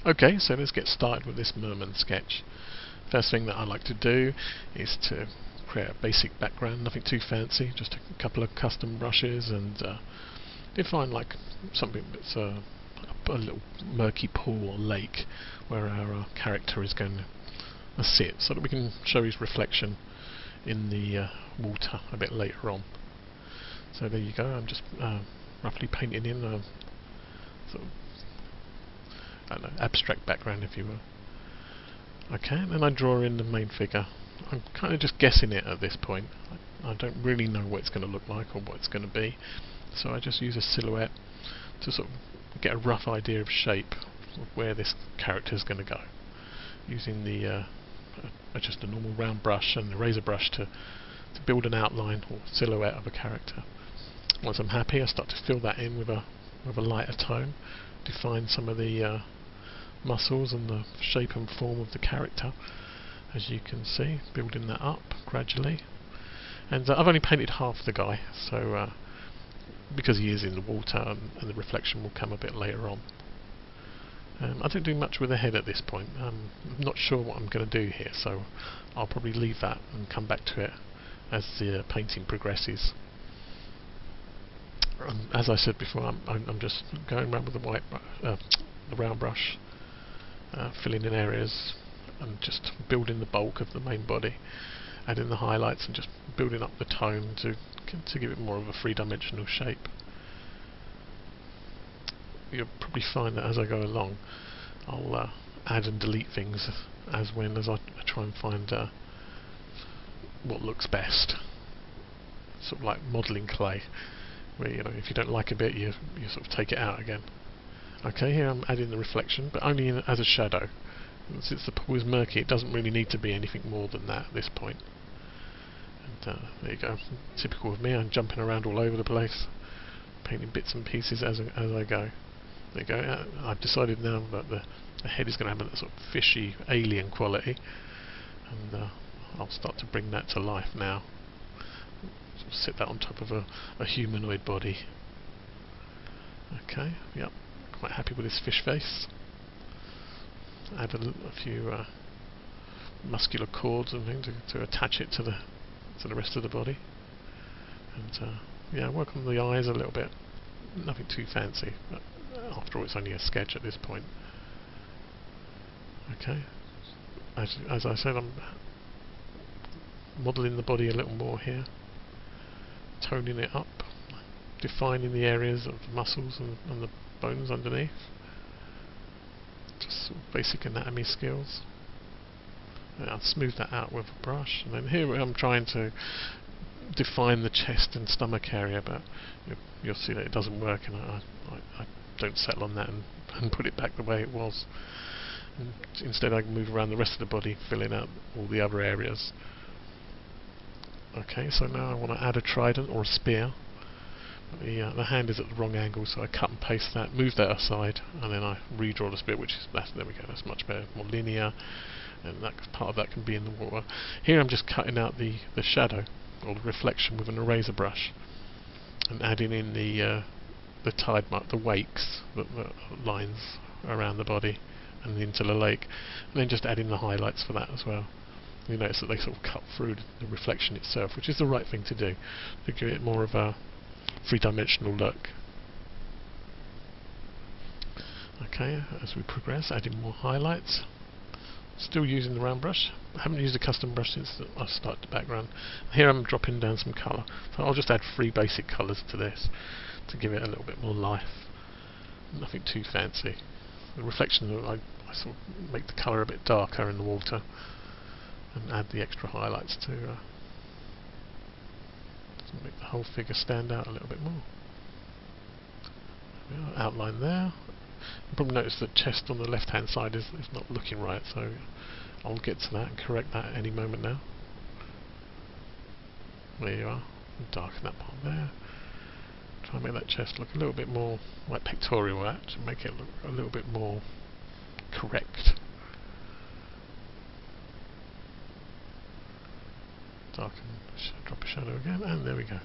Okay, so let's get started with this Merman sketch. First thing that I like to do is to create a basic background, nothing too fancy, just a couple of custom brushes, and define like something that's a little murky pool or lake where our character is going to sit, so that we can show his reflection in the water a bit later on. So there you go, I'm just roughly painting in a sort of, I don't know, abstract background, if you will. Okay, and then I draw in the main figure. I'm kind of just guessing it at this point. I don't really know what it's going to look like or what it's going to be, so I just use a silhouette to sort of get a rough idea of shape of where this character is going to go, using the just a normal round brush and the razor brush to build an outline or silhouette of a character. Once I'm happy, I start to fill that in with a lighter tone, define some of the muscles and the shape and form of the character, as you can see, building that up gradually. And I've only painted half the guy, so because he is in the water, and the reflection will come a bit later on. I don't do much with the head at this point. I'm not sure what I'm going to do here, so I'll probably leave that and come back to it as the painting progresses. As I said before, I'm just going around with the round brush, filling in areas and just building the bulk of the main body, adding the highlights and just building up the tone to give it more of a three-dimensional shape. You'll probably find that as I go along, I'll add and delete things as I try and find what looks best. Sort of like modelling clay, where, you know, if you don't like a bit, you sort of take it out again. Okay, here I'm adding the reflection, but only as a shadow. And since the pool is murky, it doesn't really need to be anything more than that at this point. And there you go. Typical of me, I'm jumping around all over the place, painting bits and pieces as I go. There you go. I've decided now that the head is going to have a sort of fishy, alien quality, and I'll start to bring that to life now. Sort of sit that on top of a humanoid body. Okay, yep. Quite happy with this fish face. Add a few muscular cords and things to attach it to the rest of the body, and yeah, work on the eyes a little bit. Nothing too fancy, but after all, it's only a sketch at this point. Okay, as I said, I'm modelling the body a little more here, toning it up, defining the areas of the muscles and the bones underneath. Just sort of basic anatomy skills. And I'll smooth that out with a brush, and then here I'm trying to define the chest and stomach area, but you'll see that it doesn't work, and I don't settle on that and put it back the way it was. And instead I can move around the rest of the body, filling out all the other areas. Okay, so now I want to add a trident or a spear. The hand is at the wrong angle, so I cut and paste that, move that aside, and then I redraw the spear, which is there we go, that's much better, more linear, and that part of that can be in the water. Here I'm just cutting out the shadow or the reflection with an eraser brush, and adding in the tide mark, the wakes, the lines around the body and into the lake, and then just adding the highlights for that as well. You notice that they sort of cut through the reflection itself, which is the right thing to do to give it more of a three-dimensional look. Okay, as we progress, adding more highlights. Still using the round brush. I haven't used a custom brush since I started the background. Here I'm dropping down some colour, so I'll just add 3 basic colours to this to give it a little bit more life. Nothing too fancy. The reflection, I sort of make the colour a bit darker in the water and add the extra highlights to make the whole figure stand out a little bit more. Outline there. You probably notice the chest on the left hand side is not looking right, so I'll get to that and correct that at any moment now. There you are. Darken that part there. Try and make that chest look a little bit more like pictorial, to make it look a little bit more correct. Darken, drop a shadow again, and there we go.